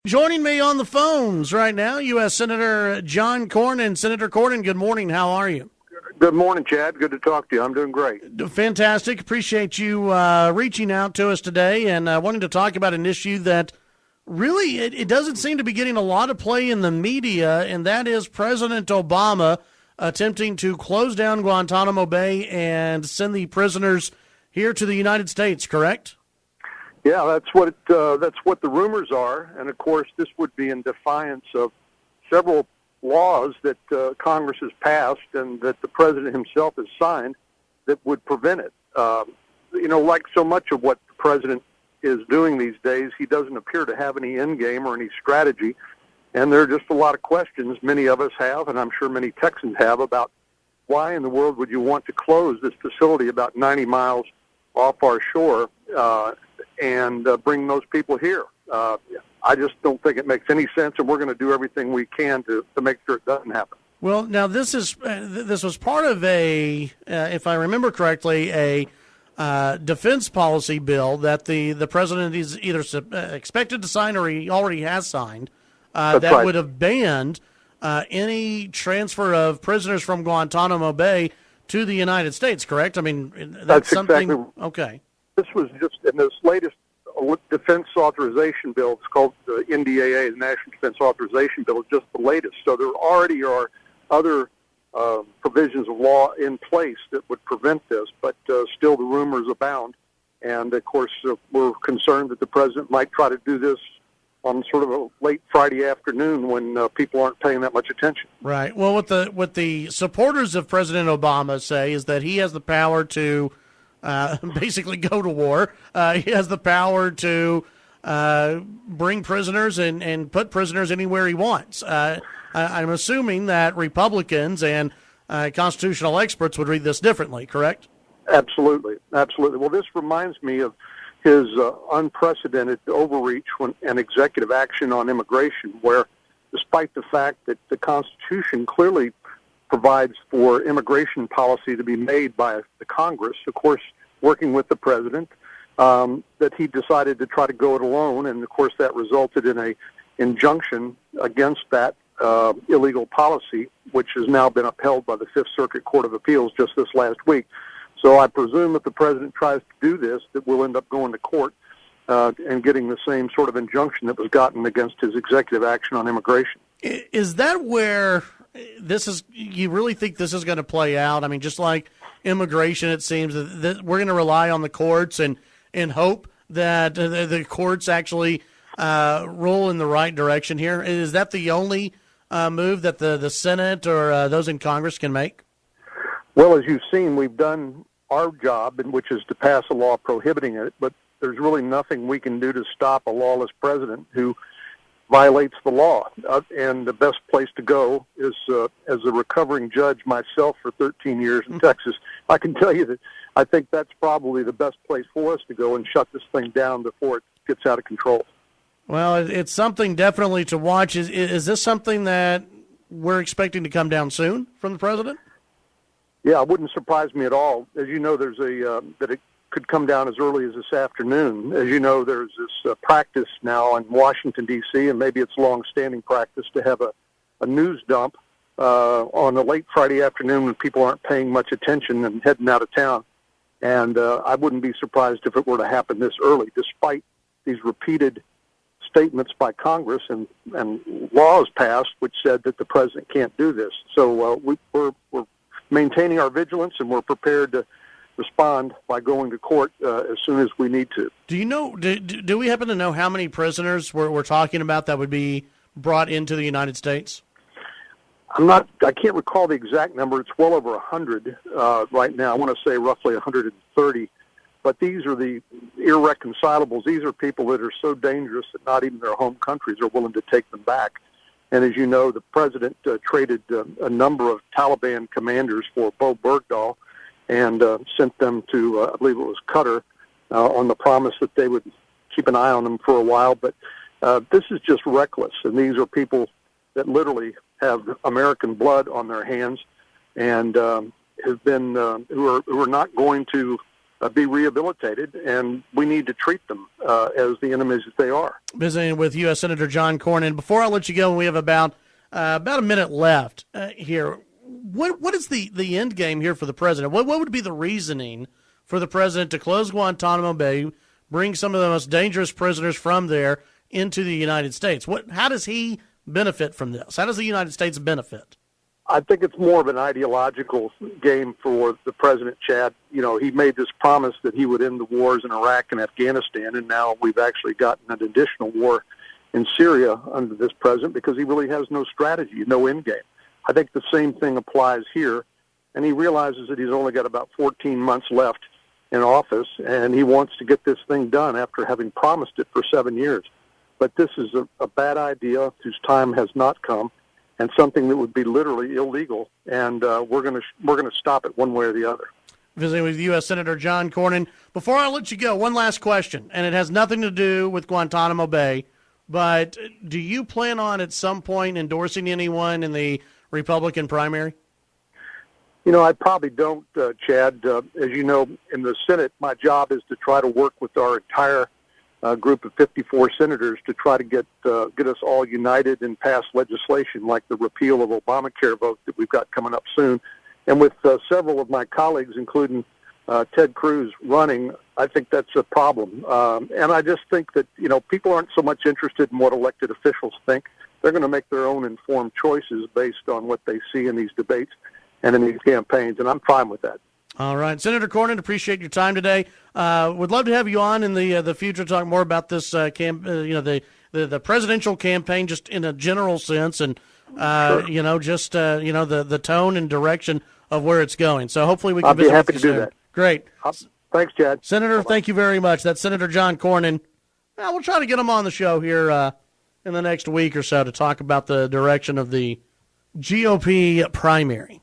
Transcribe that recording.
Joining me on the phones right now, U.S. Senator John Cornyn. Senator Cornyn, good morning. How are you? Good morning, Chad. Good to talk to you. I'm doing great. Fantastic. Appreciate you reaching out to us today and wanting to talk about an issue that really it doesn't seem to be getting a lot of play in the media, and that is President Obama attempting to close down Guantanamo Bay and send the prisoners here to the United States, correct? Yeah, that's what the rumors are, and of course, this would be in defiance of several laws that Congress has passed and that the president himself has signed that would prevent it. Like so much of what the president is doing these days, he doesn't appear to have any end game or any strategy, and there are just a lot of questions many of us have, and I'm sure many Texans have, about why in the world would you want to close this facility about 90 miles off our shore and bring those people here. I just don't think it makes any sense, and we're going to do everything we can to make sure it doesn't happen. Well, now this was part of a, if I remember correctly, a defense policy bill that the president is either expected to sign or he already has signed that right. would have banned any transfer of prisoners from Guantanamo Bay to the United States, correct? I mean, that's something. Exactly. Okay. This was just in this latest defense authorization bill. It's called the NDAA, the National Defense Authorization Bill. It's just the latest. So there already are other provisions of law in place that would prevent this, but still the rumors abound. And, of course, we're concerned that the president might try to do this on sort of a late Friday afternoon when people aren't paying that much attention. Right. Well, what the supporters of President Obama say is that he has the power to basically go to war. He has the power to bring prisoners and put prisoners anywhere he wants. I'm assuming that Republicans and constitutional experts would read this differently, correct? Absolutely. Absolutely. Well, this reminds me of his unprecedented overreach and executive action on immigration, where despite the fact that the Constitution clearly provides for immigration policy to be made by the Congress, of course, working with the president, that he decided to try to go it alone, and of course that resulted in a injunction against that illegal policy, which has now been upheld by the Fifth Circuit Court of Appeals just this last week. So I presume if the president tries to do this, that we'll end up going to court and getting the same sort of injunction that was gotten against his executive action on immigration. Is that where this is? You really think this is going to play out? I mean, just like immigration, it seems that we're going to rely on the courts and hope that the courts actually roll in the right direction here. Is that the only move that the Senate or those in Congress can make? Well, as you've seen, we've done our job, which is to pass a law prohibiting it, but there's really nothing we can do to stop a lawless president who violates the law. And the best place to go is, as a recovering judge myself for 13 years in Texas, I can tell you that I think that's probably the best place for us to go and shut this thing down before it gets out of control. Well, it's something definitely to watch. Is this something that we're expecting to come down soon from the president? Yeah, it wouldn't surprise me at all. As you know, there's that it could come down as early as this afternoon. As you know, there's this practice now in Washington, D.C., and maybe it's long-standing practice to have a news dump on a late Friday afternoon when people aren't paying much attention and heading out of town. And I wouldn't be surprised if it were to happen this early, despite these repeated statements by Congress and laws passed which said that the president can't do this. So we're maintaining our vigilance, and we're prepared to respond by going to court as soon as we need to. Do you know? Do we happen to know how many prisoners we're talking about that would be brought into the United States? I can't recall the exact number. It's well over 100 right now. I want to say roughly 130. But these are the irreconcilables. These are people that are so dangerous that not even their home countries are willing to take them back. And as you know, the president traded a number of Taliban commanders for Bo Bergdahl and sent them to, I believe it was Qatar, on the promise that they would keep an eye on them for a while. But this is just reckless. And these are people that literally have American blood on their hands and have been who are not going to be rehabilitated, and we need to treat them as the enemies that they are. Visiting with U.S. Senator John Cornyn. Before I let you go, we have about a minute left here. What is the end game here for the president? What would be the reasoning for the president to close Guantanamo Bay, bring some of the most dangerous prisoners from there into the United States? How does he benefit from this? How does the United States benefit? I think it's more of an ideological game for the president, Chad. You know, he made this promise that he would end the wars in Iraq and Afghanistan, and now we've actually gotten an additional war in Syria under this president because he really has no strategy, no end game. I think the same thing applies here, and he realizes that he's only got about 14 months left in office, and he wants to get this thing done after having promised it for 7 years. But this is a bad idea whose time has not come, and something that would be literally illegal, and we're going to stop it one way or the other. Visiting with U.S. Senator John Cornyn. Before I let you go, one last question, and it has nothing to do with Guantanamo Bay, but do you plan on at some point endorsing anyone in the Republican primary? You know, I probably don't, Chad. As you know, in the Senate, my job is to try to work with our entire group of 54 senators to try to get us all united and pass legislation like the repeal of Obamacare vote that we've got coming up soon. And with several of my colleagues, including Ted Cruz, running, I think that's a problem. And I just think that, you know, people aren't so much interested in what elected officials think. They're going to make their own informed choices based on what they see in these debates and in these campaigns, and I'm fine with that. All right. Senator Cornyn, appreciate your time today. Would love to have you on in the future to talk more about this, the presidential campaign just in a general sense and, sure. The tone and direction of where it's going. So hopefully we can visit happy with to you do soon. that. Great. Thanks, Chad. Senator, Bye-bye. Thank you very much. That's Senator John Cornyn. We'll try to get him on the show here in the next week or so to talk about the direction of the GOP primary.